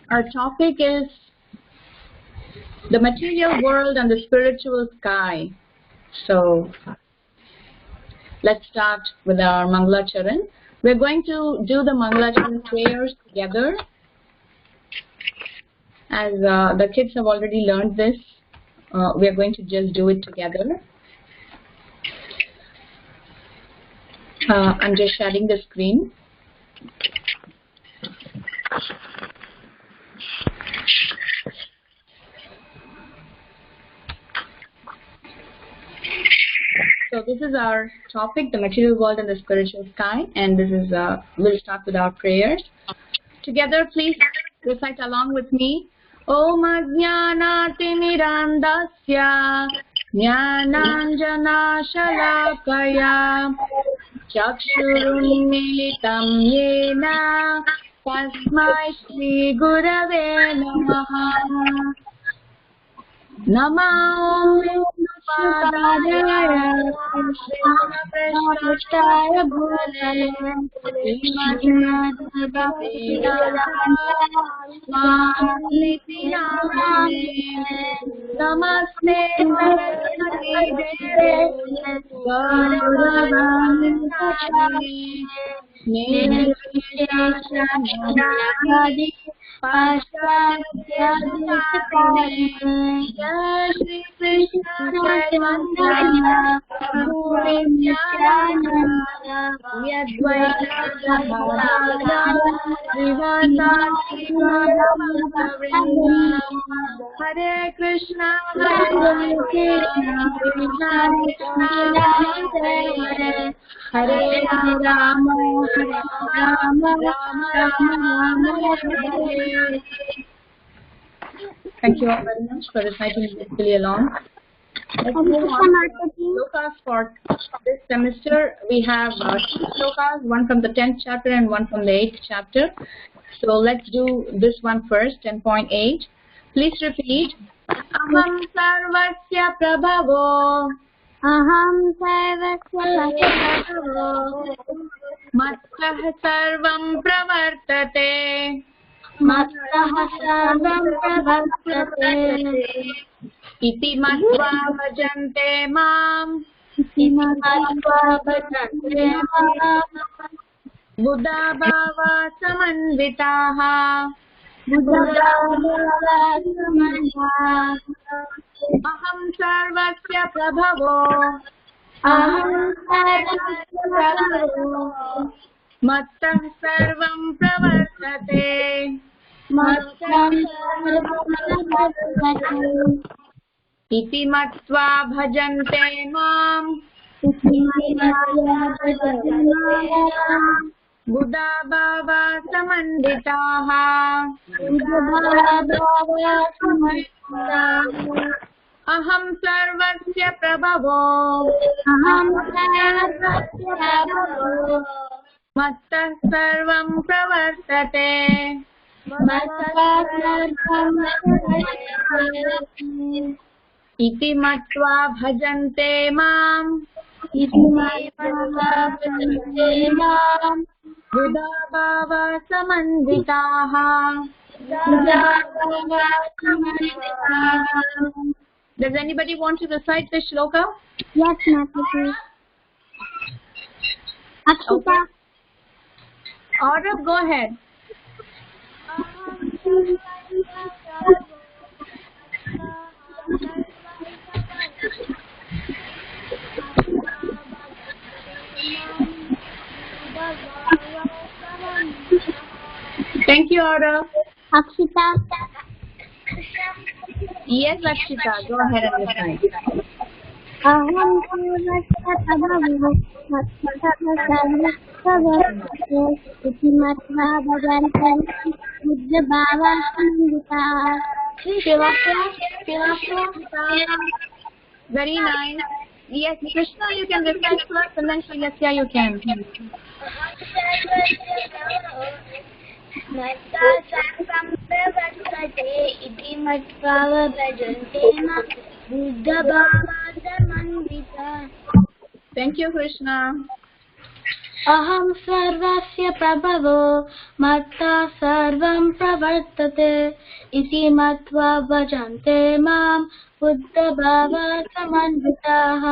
Our topic is the material world and the spiritual sky. So let's start with our Mangalacharan. We're going to do the Mangalacharan prayers together. As the kids have already learned this, we are going to just do it together. I'm just sharing the screen. So this is our topic, the material world and the spiritual sky, and this is we'll start with our prayers. Together, please recite along with me. Om Ajnanatimirandasya Jnananjana Shalakaya Chakshurunmilitam Yena Tasmai Shri Gurave Namaha. Namo Padaya Krishna Bhule Namaste Saraswati Devi Shri Krishna Chaitanya Prabhu Nityananda Yadvaita Hare Krishna Hare Krishna Krishna Krishna Hare Rama Hare Rama Rama Hare. Thank you all very much for reciting peacefully along. Let's move on to slokas for this semester. We have two slokas, one from the 10th chapter and one from the 8th chapter. So let's do this one first, 10.8. Please repeat. Aham sarvasya prabhavo. Aham sarvasya prabhavo. Mattah sarvam pravartate. Mattah sarvam pravartate. Iti matva bhajante mam. Iti matva bhajante mam. Buddha bhava samanvitaha. Buddha bhava samanvitaha. Aham sarvasya prabhavo. Aham sarvasya prabhavo. Mattah sarvam pravartate. Mattah sarvam pravartate. Iti matva bhajante mam. Iti matva bhajante mam. Buddha bhava samanditaha. Buddha bhava samanditaha. Aham sarvasya prabhavo. Aham sarvasya prabhavo. Mattah sarvam pravartate. Mattah sarvam pravartate. Iti matva bhajante mam. Iti matva bhajante mam. Buddha bhava samanditaha. Buddha bhava samanditaha. Does anybody want to recite the shloka? Yes, Mataji. Akshita. Aurav, go ahead. Thank you, Aurav. Akshita. Yes, Akshita, go ahead and recite. Aham sarvasya prabhavo. Mattah sarvam pravartate. Iti matva bhajante. Buddha bhava samanditaha. Very nice. Yes, Krishna, you can recite first, and then Shriyasya, you can. Mattah sarvam pravartate. Iti matva bhajante mam. Buddha bhava samanditaha. Thank you, Krishna. अहं सर्वस्य प्रभवो मत्ता सर्वं प्रवर्तते इति मत्वा भजन्ते मां बुद्धभावसमन्विताः.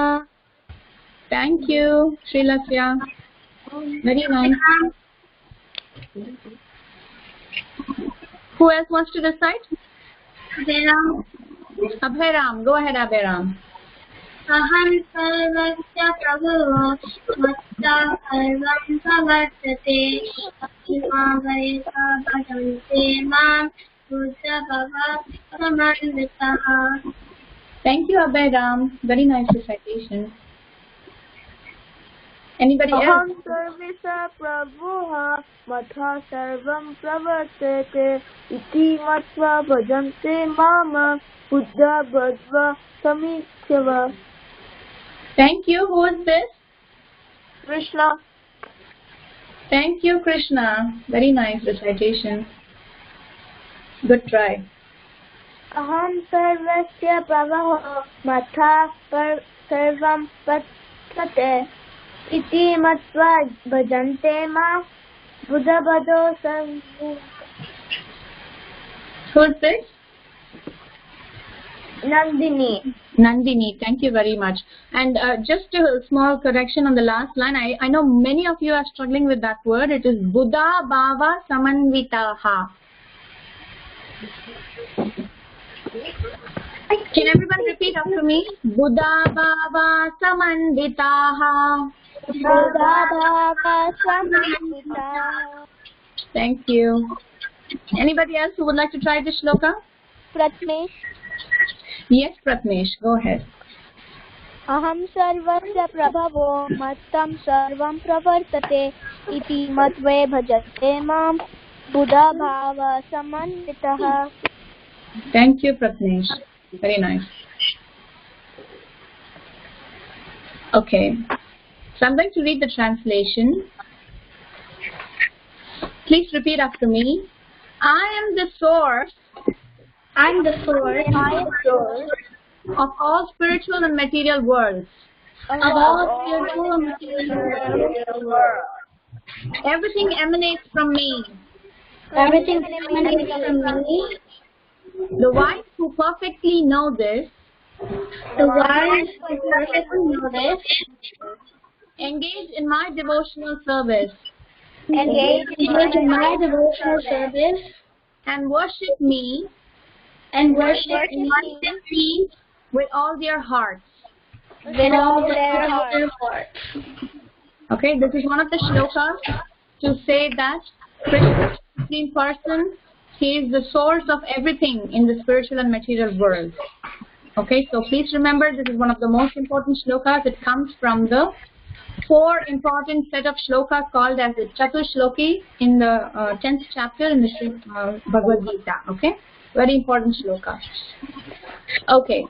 Thank you, Srilasya. Very nice. Who else wants to recite? Abhiram. Go ahead, Abhiram. अहं सर्वस्य प्रभवो मत्ता सर्वं प्रवर्तते भजन्ते मां बुद्धभावसमन्विताः. Thank you, Abhiram. Very nice recitation. Anybody else? अहं सर्वस्य प्रभुः मत्ता सर्वं प्रवर्तते इति मत्वा भजन्ते मां बुद्धभावसमन्विताः. Thank you. Who is this? Krishna. Thank you, Krishna. Very nice recitation. Good try. अहं सर्वस्य प्रभुः मत्ता सर्वं प्रवर्तते इति मत्वा भजन्ते मां बुद्धभावसमन्विताः. Who is this? Nandini. Nandini. Thank you very much. And just a small correction on the last line. I know many of you are struggling with that word. It is Buddha Bhava Samanvitaha. Can everyone repeat after me? Buddha Bhava Samanvitaha. Buddha Bhava Samanvitaha. Thank you. Anybody else who would like to try this shloka? Pratmesh. Yes, Pratmesh. Go ahead. अहं सर्वस्य प्रभवो मत्तं सर्वं प्रवर्तते इति मत्वे भजते मां बुद्धभावसमन्वितः. Thank you, Pratmesh. Very nice. Okay. So I'm going to read the translation. Please repeat after me. I am the source. I'm the source Of all spiritual and material worlds. of all spiritual and material worlds. Everything emanates from me. Everything emanates from me. The wise who perfectly know this The wise who perfectly know this engage in my devotional service engage in my devotional service and worship me and worship me with all their hearts. with all their hearts. Okay, this is one of the shlokas to say that Krishna is the Supreme Person. He is the source of everything in the spiritual and material world. Okay, so please remember this is one of the most important shlokas. It comes from the 4 important set of shlokas called as the Chaturshloki in the 10th chapter in the Bhagavad Gita. Okay, very important shloka. Okay.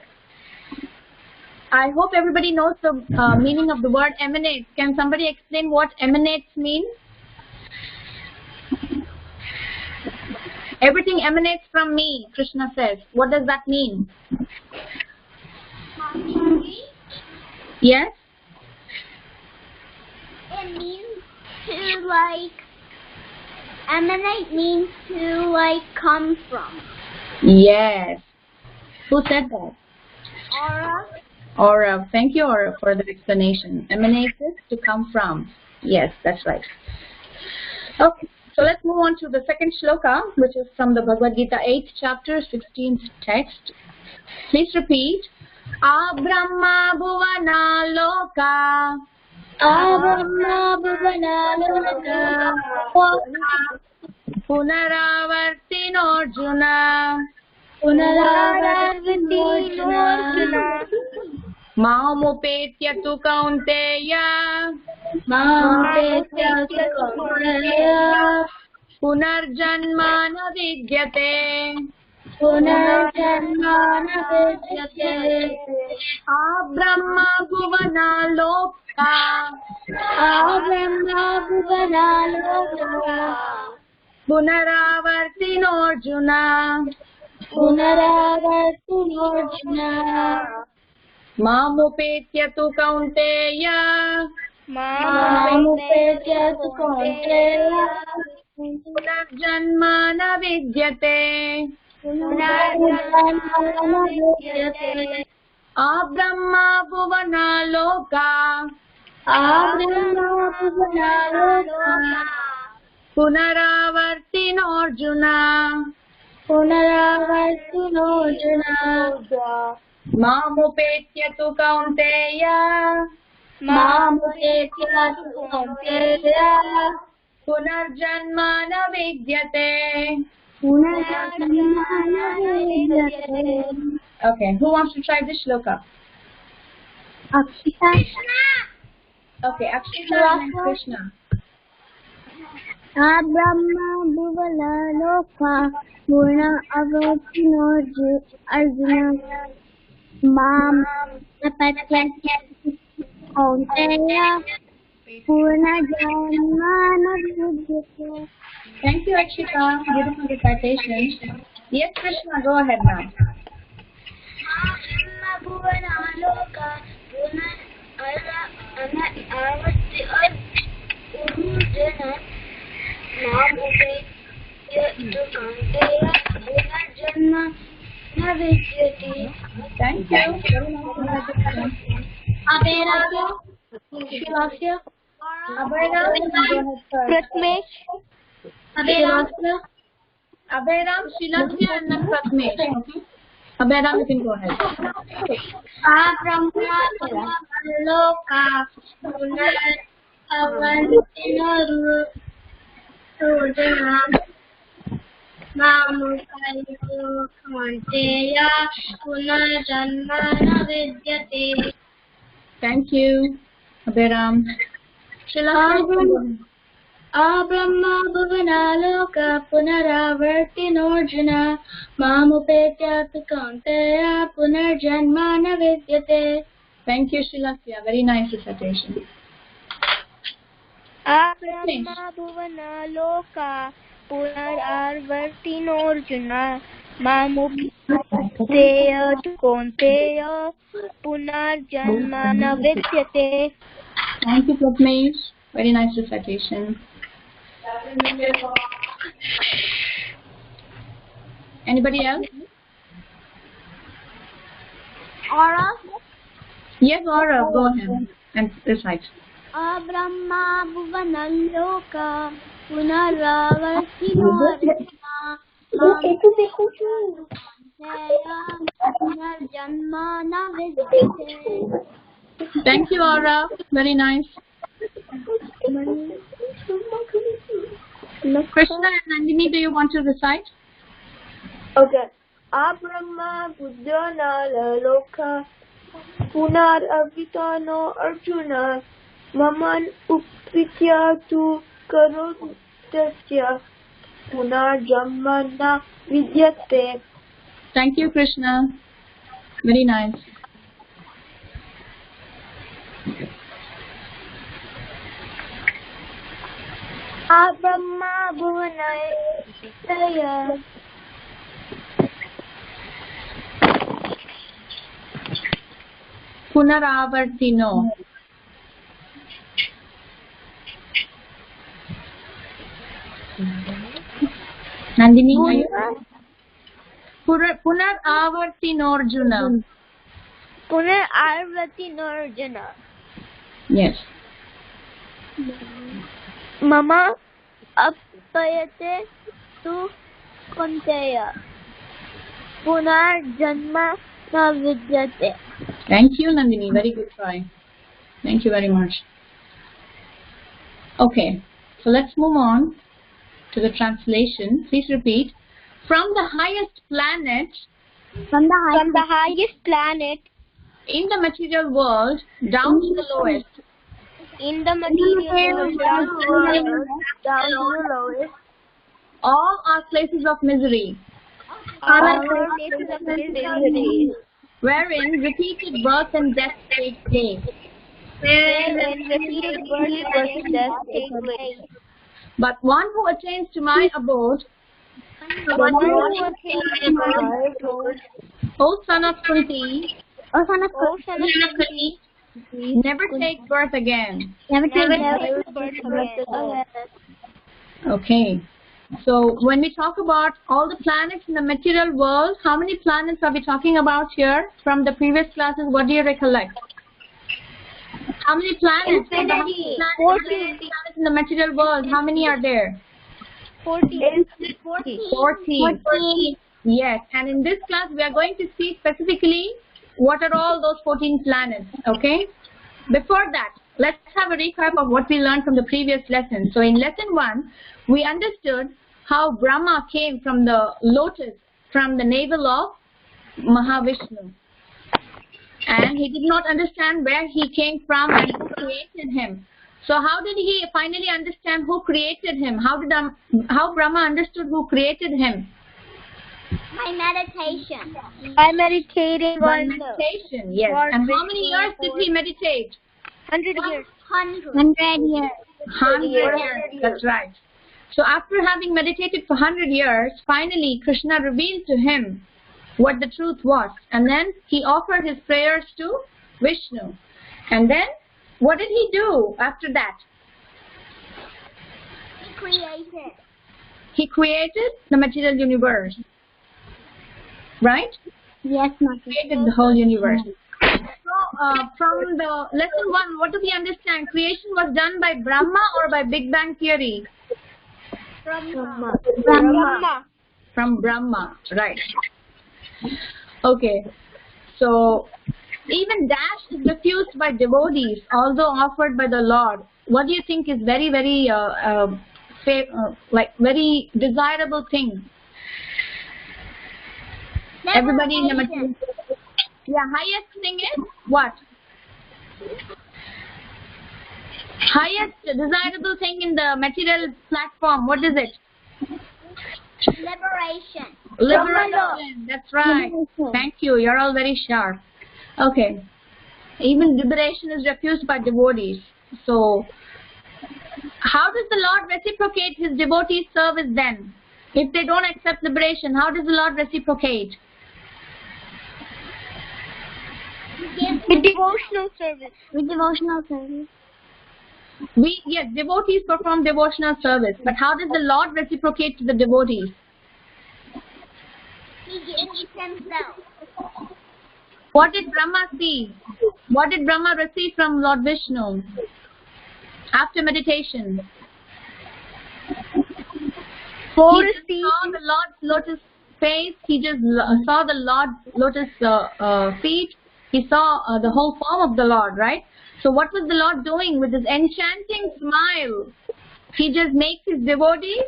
I hope everybody knows the meaning of the word emanates. Can somebody explain what emanates means? Everything emanates from me, Krishna says. What does that mean? Yes? It means to emanate means to come from. Yes. Who said that? Aura. Aura. Thank you, Aura, for the explanation. Emanates is to come from. Yes, that's right. Okay. So let's move on to the second shloka, which is from the Bhagavad Gita 8th chapter, 16th text. Please repeat. Abrahma bhuvana loka. Abrahma bhuvana loka. Punaravartino Arjuna. Punaravartino Arjuna. Mamupetya tu kaunteya. Mamupetya tu kaunteya. Punarjanma na vidyate. Punarjanma na vidyate. Abrahma bhuvana loka. Abrahma bhuvana loka. Punaravartino Arjuna. Punaravartino Arjuna. Mamupetya tu kaunteya. मामुपेत्य तु कौन्तेय पुनर्जन्म न विद्यते अब्रह्मा भुवनालोका पुनरावर्तिनोऽर्जुन मामुपेत्य तु कौन्तेय पुनर्जन्म न विद्यते. Okay, who wants to try this shloka? Akshita. Okay, Akshita and Krishna. Brahma bhuvana loka purna avatino arjuna mam tapatya kaunteya purna janmana vidyate. Thank you, Akshita. Beautiful recitation. Yes, Krishna, go ahead now. Brahma bhuvana loka purna avati arjuna mam upetya tu kaunteya purna janma na vidyate. Thank you. Very nice. Shilasya. Abhayram, go ahead first. Pratmesh. Abhayram, Shilasya, and then Pratmesh. Okay. Abhayram, you can go ahead. Brahma loka punar avantinoru sudana mamukaitu kaunteya punar janmana vidyate. Thank you, Abhayram. Shilasya. Brahma bhuvana loka punaravartinorjuna mamupetya tu kaunteya punarjanma na vidyate. Thank you, Shilasya. Very nice recitation. Brahma bhuvana loka punaravartinorjuna mamupetya tu kaunteya punarjanma na vidyate. Thank you, Pratmesh. Very nice recitation. Anybody else? Aura. Yes, Aura, go ahead and recite. Brahma bhuvana loka punaravartinorjuna punarjanma na vidyate. Thank you, Aura. Very nice. Krishna and Nandini, do you want to recite? Okay. Brahma Buddhana Loka Punar Avitano Arjuna Maman Upritya Tu Karotasya Punar Jamana Vidyate. Thank you, Krishna. Very nice. Brahma bhuvana taya Punaravartino. Nandini, are you? Punaravartinorjuna. punaravartinorjuna Yes. mama apayate tu kaunteya punarjanma na vidyate. Thank you, Nandini. Very good try. Thank you very much. Okay, so let's move on to the translation. Please repeat. From the highest planet From the highest planet in the material world down to the lowest, in the material world down to the lowest, all are places of misery, all are places of misery, wherein repeated birth and death take place. wherein repeated birth and death take place. But one who attains to my abode, O son of Kunti, O son of Kunti, Never take birth again. Never take birth again. Okay. So when we talk about all the planets in the material world, how many planets are we talking about here from the previous classes? What do you recollect? How many planets? Infinity. 14 planets in the material world. How many are there? 14. 14. Yes. And in this class, we are going to see specifically what are all those 14 planets. Okay. Before that, let's have a recap of what we learned from the previous lesson. So in lesson 1, we understood how Brahma came from the lotus, from the navel of Mahavishnu. And he did not understand where he came from and who created him. So how did he finally understand who created him? How Brahma understood who created him? By meditation. By meditating By meditation, yes. And how many years did he meditate? 100 years. 100 years. 100 years, that's right. So after having meditated for 100 years, finally Krishna revealed to him what the truth was. And then he offered his prayers to Vishnu. And then, what did he do after that? He created. He created the material universe. Right? Yes, Mother. He created the whole universe. So, from the lesson 1, what do we understand? Creation was done by Brahma or by Big Bang Theory? Brahma. From Brahma, right. Okay, so even dash is refused by devotees, although offered by the Lord. What do you think is very, very, very desirable thing? Everybody in the material. Yeah, highest thing is what? Highest desirable thing in the material platform. What is it? Liberation. Liberation. That's right. Thank you. You're all very sharp. Okay. Even liberation is refused by devotees. So, how does the Lord reciprocate his devotees' service then? If they don't accept liberation, how does the Lord reciprocate? With devotional service. With devotional service. Yes, devotees perform devotional service, but how does the Lord reciprocate to the devotees? He gives himself. What did Brahma see? What did Brahma receive from Lord Vishnu after meditation? He just saw the Lord's lotus face. He just saw the Lord's lotus feet. He saw the whole form of the Lord, right? So what was the Lord doing with his enchanting smile? He just makes his devotees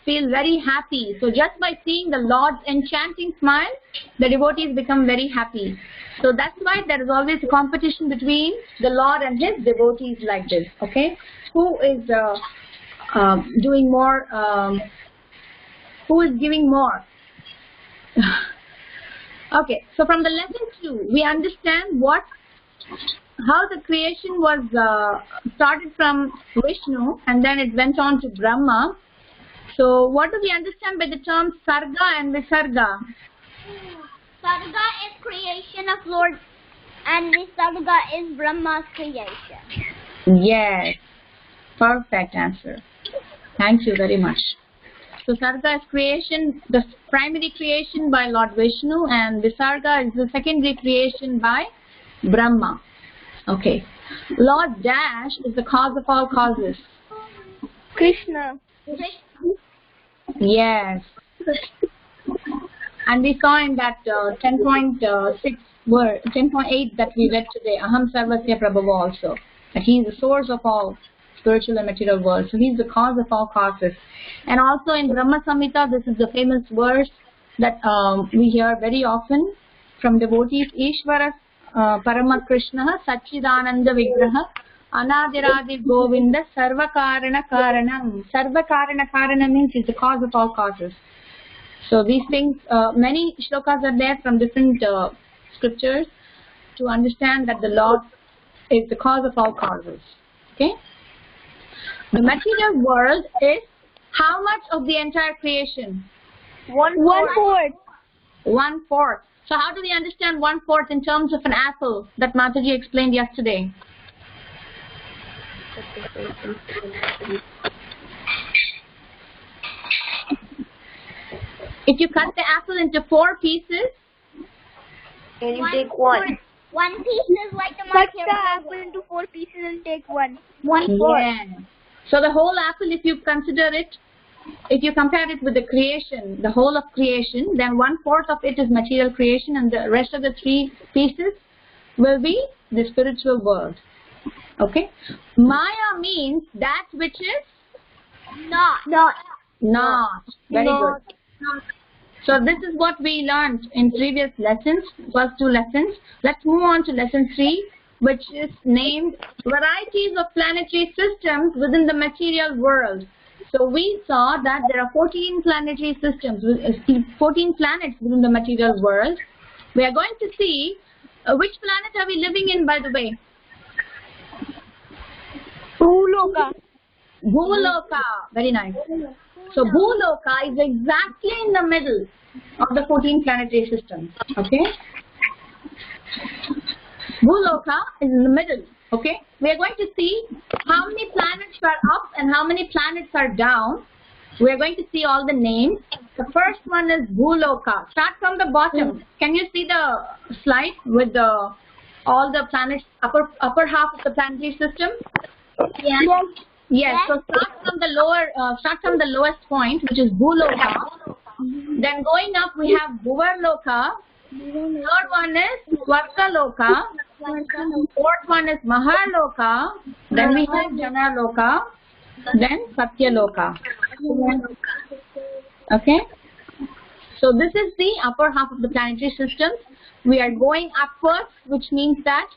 feel very happy. So just by seeing the Lord's enchanting smile, the devotees become very happy. So that's why there is always a competition between the Lord and his devotees like this. Okay, who is doing more? Who is giving more? Okay, so from the lesson 2, we understand how the creation was started from Vishnu and then it went on to Brahma. So what do we understand by the terms Sarga and Visarga? Sarga is creation of Lord and Visarga is Brahma's creation. Yes, perfect answer. Thank you very much. So Sarga is creation, the primary creation by Lord Vishnu, and Visarga is the secondary creation by Brahma. Okay. Lord Dash is the cause of all causes. Krishna. Yes. And we saw in that 10.6 word, 10.8 that we read today, Aham Sarvasya Prabhava also, that he is the source of all spiritual and material world. So he is the cause of all causes. And also in Brahma Samhita, this is the famous verse that we hear very often from devotees. Ishvara Parama Krishna Satchidananda Vigraha Anadiradi Govinda Sarvakarana Karanam. Sarvakarana Karanam means is the cause of all causes. So these things, many shlokas are there from different scriptures to understand that the Lord is the cause of all causes. Okay? The material world is how much of the entire creation? 1/4. 1/4. So how do we understand 1/4 in terms of an apple that Mataji explained yesterday? If you cut the apple into 4 pieces, and you take one. One piece is like the Cut the apple into 4 pieces and take one. 1/4. yeah. So the whole apple, if you consider it, if you compare it with the creation, the whole of creation, then 1/4 of it is material creation, and the rest of the 3 pieces will be the spiritual world. Okay? Maya means that which is Not. not. Very good. So this is what we learned in previous lessons, first 2 lessons. Let's move on to lesson 3, which is named Varieties of Planetary Systems Within the Material World. So we saw that there are 14 planetary systems, 14 planets within the material world. We are going to see which planet are we living in, by the way? Bhuloka. Bhuloka. Very nice. So Bhuloka is exactly in the middle of the 14 planetary systems. Okay? Bhuloka is in the middle. Okay? We are going to see how many planets are up and how many planets are down. We are going to see all the names. The first one is Bhuloka. Start from the bottom. Can you see the slide with all the planets, upper half of the planetary system? Yeah. Yes. So start from the lowest point, which is Bhuloka. Then going up, we have Bhuvarloka. Third one is Swargaloka. Fourth one is Maharloka. Then we have Janaloka. Then Satyaloka. Okay. So this is the upper half of the planetary systems. We are going upwards, which means that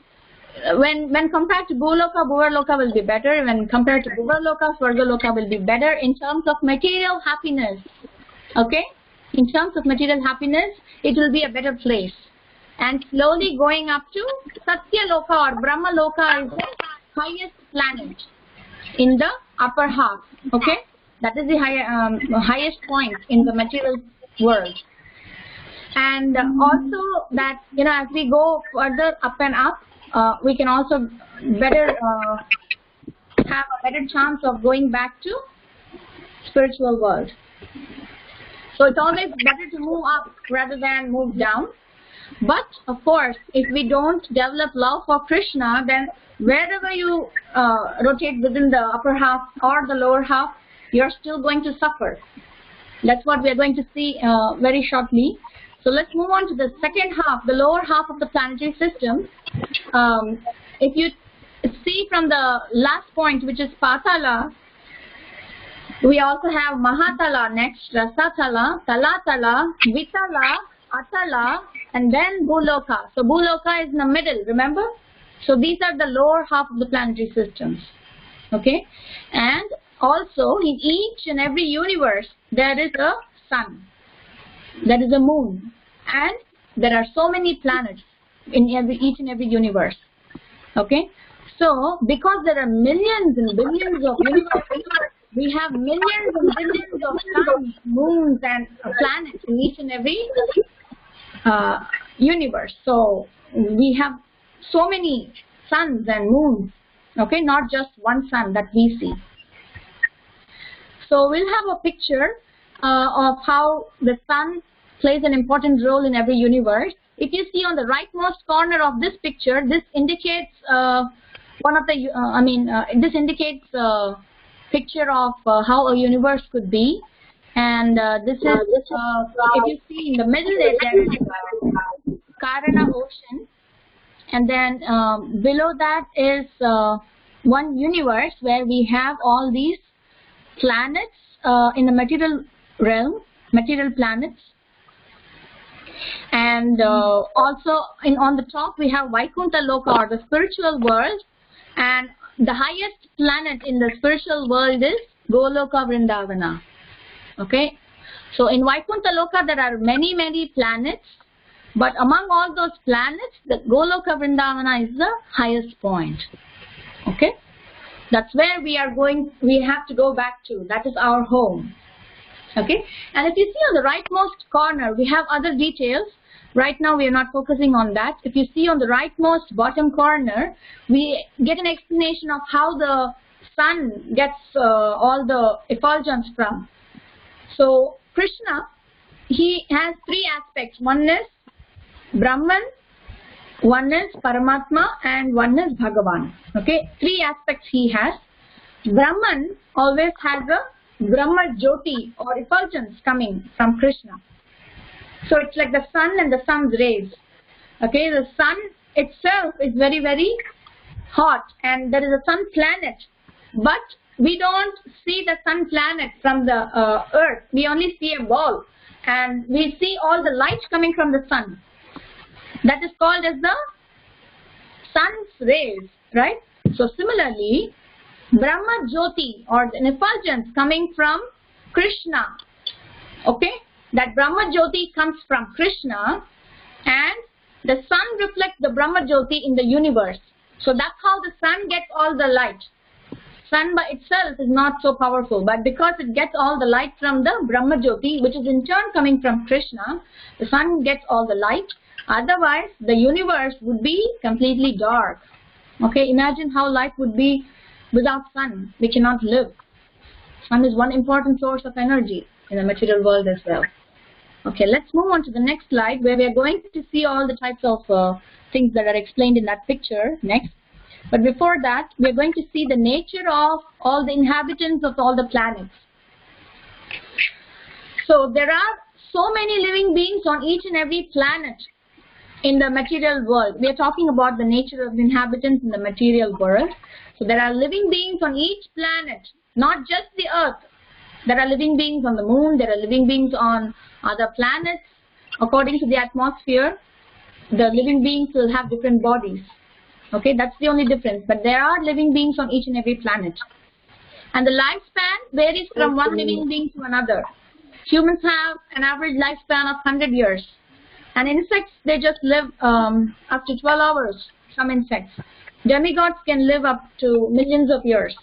when compared to Bhuloka, Bhuvarloka will be better. When compared to Bhuvarloka, Swargaloka will be better in terms of material happiness. Okay? In terms of material happiness, it will be a better place. And slowly going up to Satyaloka or Brahmaloka is the highest planet in the upper half. Okay? That is the highest point in the material world. And also that, as we go further up and up, we can also better have a better chance of going back to spiritual world. So it's always better to move up rather than move down. But of course, if we don't develop love for Krishna, then wherever you rotate within the upper half or the lower half, you're still going to suffer. That's what we are going to see very shortly. So let's move on to the second half, the lower half of the planetary system. If you see from the last point, which is Patala, we also have Mahatala next, Rasatala, Talatala, Vitala, Atala, and then Bhuloka. So Bhuloka is in the middle, remember? So these are the lower half of the planetary systems. Okay? And also in each and every universe, there is a sun. There is a moon. And there are so many planets in each and every universe. Okay? So, because there are millions and billions of universes, we have millions and billions of suns, moons, and planets in each and every universe. So, we have so many suns and moons. Okay? Not just one sun that we see. So, we'll have a picture of how the sun plays an important role in every universe. If you see on the rightmost corner of this picture, this indicates this indicates a picture of how a universe could be. And this is, if you see in the middle, there is Karana ocean. And then below that is one universe where we have all these planets in the material realm, material planets. And also on the top we have Vaikuntha Loka, or the spiritual world, and the highest planet in the spiritual world is Goloka Vrindavana. Okay, so in Vaikuntha Loka there are many planets, but among all those planets, the Goloka Vrindavana is the highest point. Okay, that's where we are going. We have to go back to. That is our home. Okay, and if you see on the rightmost corner, we have other details. Right now we are not focusing on that. If you see on the rightmost bottom corner, we get an explanation of how the sun gets all the effulgence from. So Krishna, he has three aspects. One is Brahman, one is Paramatma, and one is Bhagavan. Okay, three aspects he has. Brahman always has a Brahma Jyoti or effulgence coming from Krishna. So it's like the sun and the sun's rays. Okay, the sun itself is very, very hot, and there is a sun planet. But we don't see the sun planet from the earth. We only see a ball, and we see all the light coming from the sun. That is called as the sun's rays, right? So similarly, Brahma Jyoti or an effulgence coming from Krishna. Okay, that Brahma Jyoti comes from Krishna, and the sun reflects the Brahma Jyoti in the universe. So that's how the sun gets all the light. Sun by itself is not so powerful, but because it gets all the light from the Brahma Jyoti, which is in turn coming from Krishna, the sun gets all the light. Otherwise, the universe would be completely dark. Okay, imagine how life would be without sun. We cannot live. Sun is one important source of energy in the material world as well. Okay, let's move on to the next slide, where we are going to see all the types of things that are explained in that picture next. But before that, we are going to see the nature of all the inhabitants of all the planets. So there are so many living beings on each and every planet in the material world. We are talking about the nature of the inhabitants in the material world. So there are living beings on each planet, not just the Earth. There are living beings on the moon, there are living beings on other planets. According to the atmosphere, the living beings will have different bodies. Okay, that's the only difference. But there are living beings on each and every planet. And the lifespan varies from one living being to another. Humans have an average lifespan of 100 years. And insects, they just live up to 12 hours, some insects. Demigods can live up to millions of years.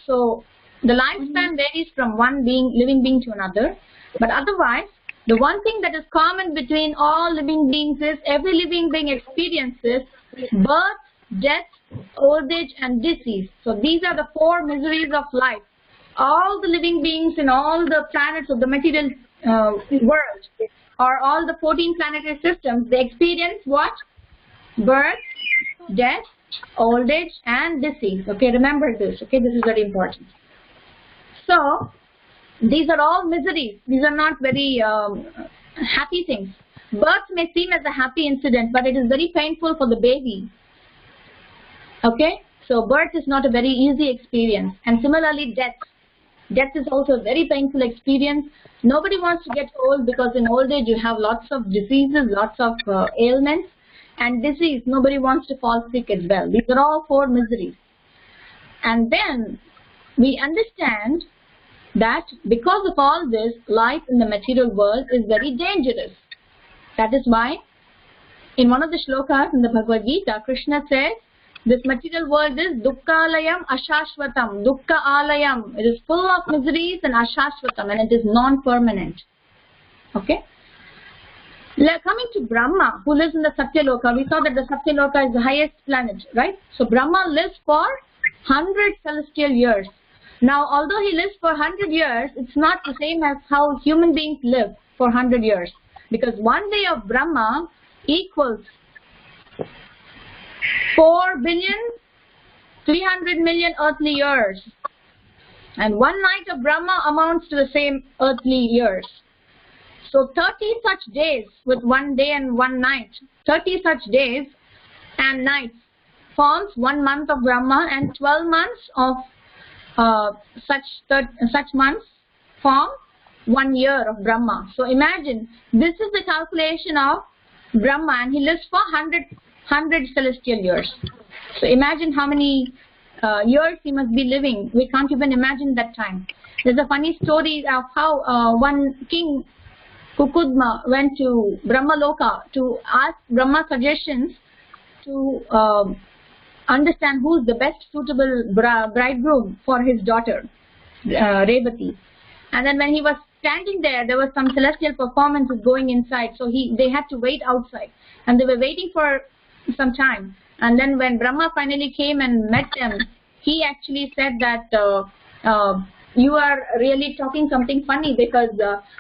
So the lifespan varies from one living being to another. But otherwise, the one thing that is common between all living beings is every living being experiences birth, death, old age, and disease. So these are the four miseries of life. All the living beings in all the planets of the material world, or all the 14 planetary systems, they experience what? Birth, death, old age, and disease. Okay, remember this. Okay, this is very important. So these are all miseries. These are not very happy things. Birth may seem as a happy incident, but it is very painful for the baby. Okay, so birth is not a very easy experience. And similarly, death. Death is also a very painful experience. Nobody wants to get old, because in old age you have lots of diseases, lots of ailments, and disease. Nobody wants to fall sick as well. These are all four miseries. And then we understand that because of all this, life in the material world is very dangerous. That is why in one of the shlokas in the Bhagavad Gita, Krishna says, this material world is dukkhalayam ashashvatam, dukkha alayam. It is full of miseries and ashashvatam, and it is non-permanent. Okay? Coming to Brahma, who lives in the Satyaloka, we saw that the Satyaloka is the highest planet, right? So Brahma lives for 100 celestial years. Now, although he lives for 100 years, it's not the same as how human beings live for 100 years. Because one day of Brahma equals 4,300,000,000 earthly years. And one night of Brahma amounts to the same earthly years. So 30 such days with one day and one night, 30 such days and nights forms 1 month of Brahma, and 12 months of such months form 1 year of Brahma. So imagine, this is the calculation of Brahma, and he lives for 100 celestial years. So imagine how many years he must be living. We can't even imagine that time. There's a funny story of how one king, Kukudma, went to Brahmaloka to ask Brahma suggestions to understand who's the best suitable bridegroom for his daughter, Revati. And then when he was standing there. There was some celestial performances going inside, so they had to wait outside, and they were waiting for some time. And then when Brahma finally came and met them, he actually said that you are really talking something funny, because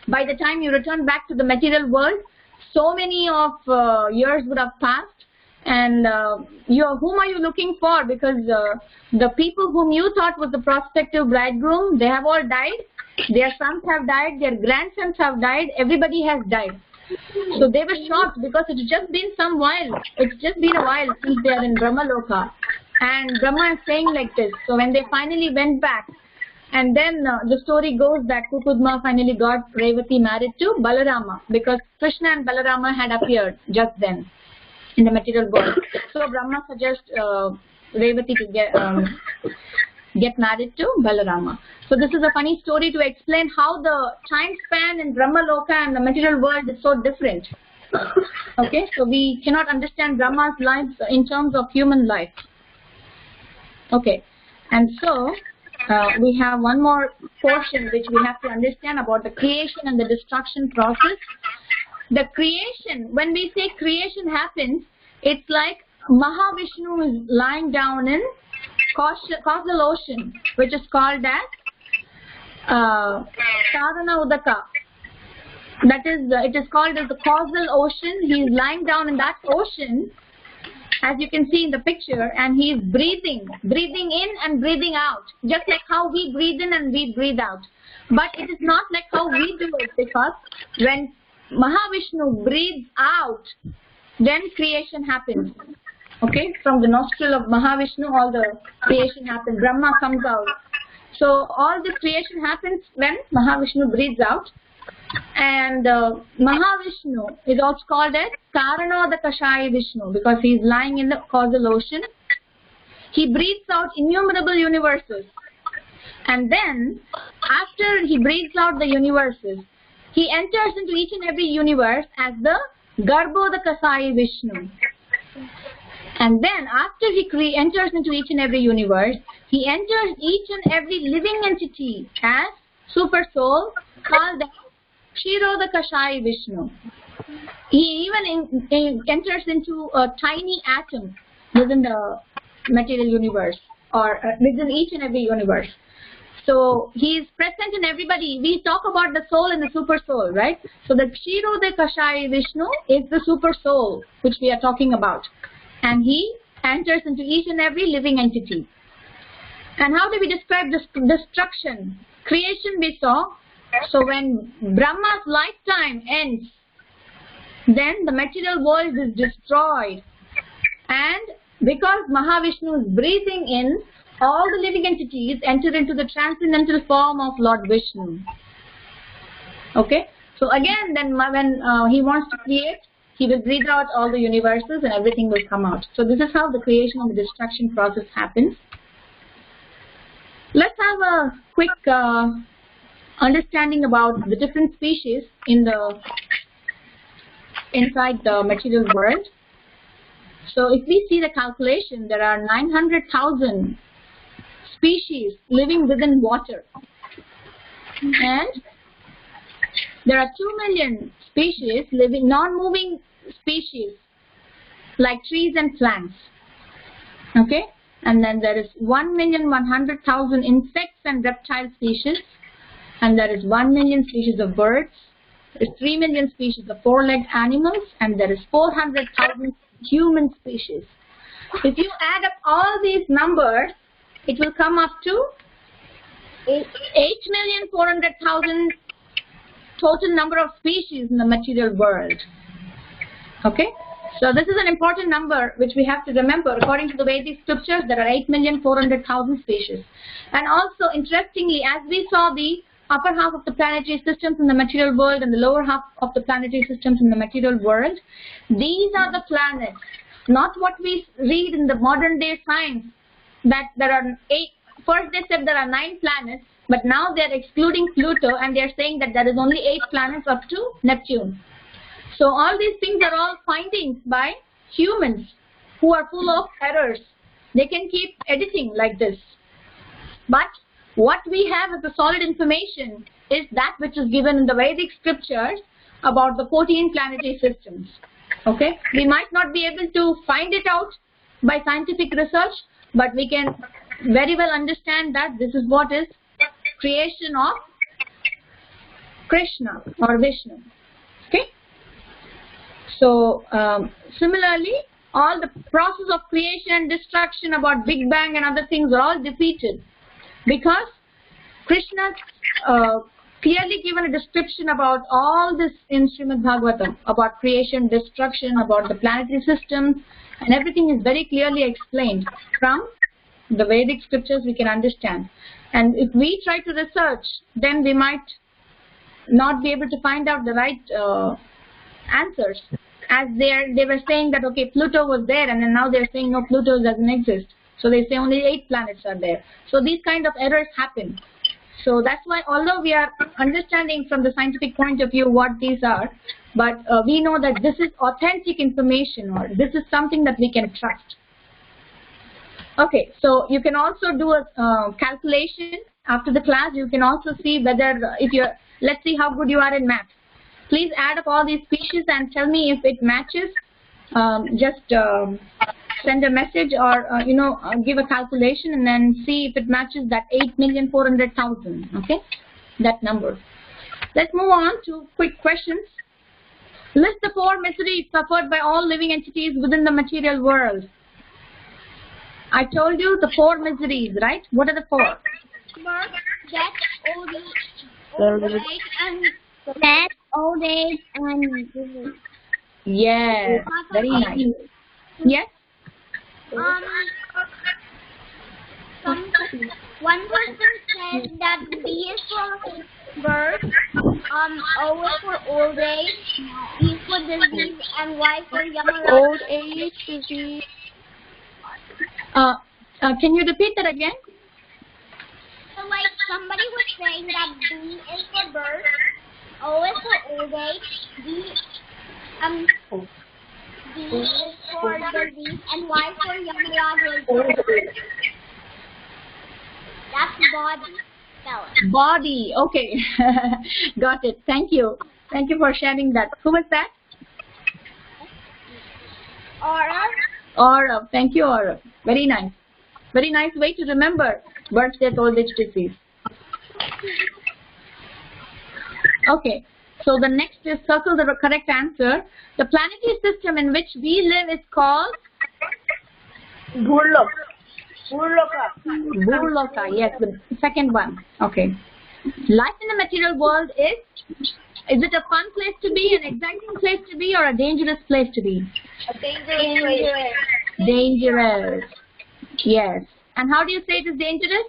by the time you return back to the material world, so many of years would have passed, and whom are you looking for? Because the people whom you thought was the prospective bridegroom, they have all died. Their sons have died, their grandsons have died, everybody has died. So they were shocked, because it's just been some while. It's just been a while since they are in Brahmaloka. And Brahma is saying like this. So when they finally went back, and then the story goes that Kukudma finally got Revati married to Balarama, because Krishna and Balarama had appeared just then in the material world. So Brahma suggests Revati to get married to Balarama. So this is a funny story to explain how the time span in Brahmaloka and the material world is so different. Okay, so we cannot understand Brahma's life in terms of human life. Okay, and so we have one more portion which we have to understand about the creation and the destruction process. The creation, when we say creation happens, it's like Mahavishnu is lying down in causal ocean, which is called as Sarana Udaka. That is, it is called as the causal ocean. He is lying down in that ocean, as you can see in the picture, and he is breathing in and breathing out, just like how we breathe in and we breathe out. But it is not like how we do it, because when Mahavishnu breathes out, then creation happens. Okay, from the nostril of Mahavishnu, all the creation happens. Brahma comes out. So all this creation happens when Mahavishnu breathes out. And Mahavishnu is also called as Karanodakashaya Vishnu, because he is lying in the causal ocean. He breathes out innumerable universes. And then, after he breathes out the universes, he enters into each and every universe as the Garbhodakasaya Vishnu. And then, after he enters into each and every universe, he enters each and every living entity as Super Soul, called as Kshirodakashaya Vishnu. He even enters into a tiny atom within the material universe, or within each and every universe. So he is present in everybody. We talk about the soul and the super soul, right? So the Kshirodakashaya Vishnu is the super soul which we are talking about. And he enters into each and every living entity. And how do we describe this destruction? Creation we saw. So when Brahma's lifetime ends, then the material world is destroyed. And because Mahavishnu is breathing in, all the living entities enter into the transcendental form of Lord Vishnu. Okay? So again, then when he wants to create, he will breathe out all the universes and everything will come out. So this is how the creation and the destruction process happens. Let's have a quick understanding about the different species inside the material world. So if we see the calculation, there are 900,000 species living within water, and there are 2 million species living, non-moving species like trees and plants. Okay, and then there is 1,100,000 insects and reptile species, and there is 1 million species of birds. There is 3 million species of four-legged animals, and there is 400,000 human species. If you add up all these numbers, it will come up to 8,400,000 total number of species in the material world. Okay, so this is an important number which we have to remember. According to the Vedic scriptures, there are 8,400,000 species. And also, interestingly, as we saw the upper half of the planetary systems in the material world and the lower half of the planetary systems in the material world, these are the planets, not what we read in the modern day science, that there are 8. First they said there are 9 planets, but now they are excluding Pluto and they are saying that there is only 8 planets up to Neptune. So all these things are all findings by humans who are full of errors. They can keep editing like this. But what we have as a solid information is that which is given in the Vedic scriptures about the 14 planetary systems. Okay, we might not be able to find it out by scientific research, but we can very well understand that this is what is creation of Krishna or Vishnu. Okay, so similarly, all the process of creation and destruction about Big Bang and other things are all defeated because Krishna clearly given a description about all this in Srimad Bhagavatam, about creation, destruction, about the planetary systems, and everything is very clearly explained from the Vedic scriptures we can understand. And if we try to research, then we might not be able to find out the right answers. As they were saying that, okay, Pluto was there, and then now they're saying, no, Pluto doesn't exist. So they say only 8 planets are there. So these kind of errors happen. So that's why, although we are understanding from the scientific point of view what these are, but we know that this is authentic information, or this is something that we can trust. Okay, so you can also do a calculation after the class. You can also see whether, if you're, let's see how good you are in math. Please add up all these species and tell me if it matches. Just send a message or give a calculation and then see if it matches that 8,400,000. Okay, that number. Let's move on to quick questions. List the 4 miseries suffered by all living entities within the material world. I told you the 4 miseries, right? What are the 4? Birth, death, old age, and disease. Yes, very nice. Yes? One person said that B is for birth, O is for old age, E is for disease, and Y for Yamaraj. Old age, disease. Can you repeat that again? So like somebody was saying that B is for birth, O is for old age, D is for disease, and Y for Yamaraj. That's body. Spell it. Body. Okay. Got it. Thank you. Thank you for sharing that. Who was that? Aura. Aura. Thank you, Aura. Very nice. Very nice way to remember birth, death, old age, disease. Okay. So the next is circle the correct answer. The planetary system in which we live is called Burloka. Yes, the second one. Okay. Life in the material world is it a fun place to be, an exciting place to be, or a dangerous place to be? A dangerous place. Dangerous. Yes. And how do you say it is dangerous?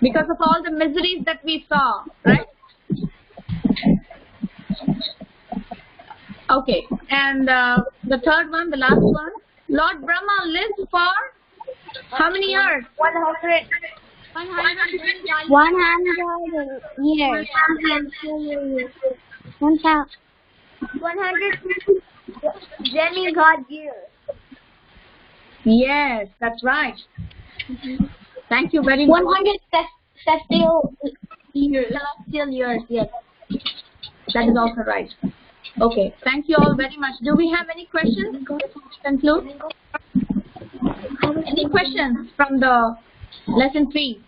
Because of all the miseries that we saw, right? Okay. And the third one, the last one. Lord Brahma lived for how many years? 100 years. 100 demigod years. Yes, that's right. Thank you very much. 100 celestial years. Celestial years, yes. That is also right. Okay, thank you all very much. Do we have any questions to conclude? Any questions from the lesson 3?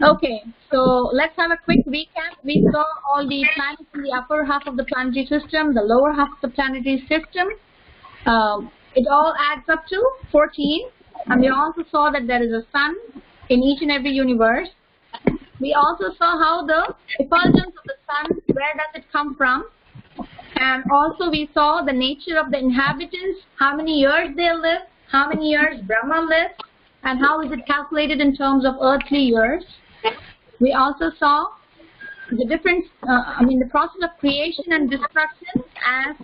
Okay, so let's have a quick recap. We saw all the planets in the upper half of the planetary system, the lower half of the planetary system. It all adds up to 14. And we also saw that there is a sun in each and every universe. We also saw how the effulgence of the sun, where does it come from? And also we saw the nature of the inhabitants, how many years they live, how many years Brahma lives, and how is it calculated in terms of earthly years. We also saw the difference, the process of creation and destruction as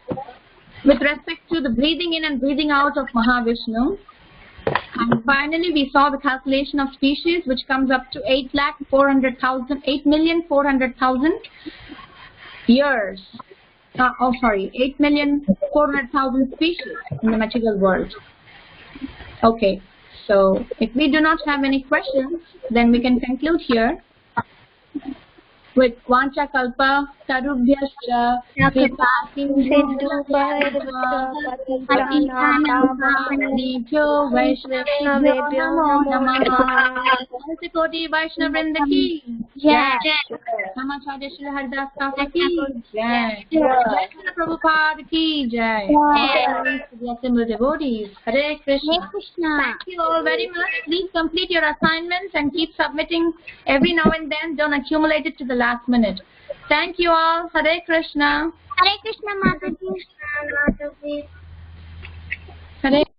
with respect to the breathing in and breathing out of Mahavishnu. And finally, we saw the calculation of species, which comes up to 8,400,000 years. 8,400,000 species in the material world. Okay, so if we do not have any questions, then we can conclude here with Vancha Kalpa Tarubhyascha Patibhyo Vaishnavebhyo Namaha. Koti Vaishnav Vrinda ki Jai. Namacharya Shri Haridas Thakur ki Jai. Krishna Prabhupada ki Jai. The assembled devotees. Hare Krishna. Thank you all very much. Please complete your assignments and keep submitting every now and then. Don't accumulate it to the last minute. Thank you all. Hare Krishna. Hare Krishna Mataji. Hare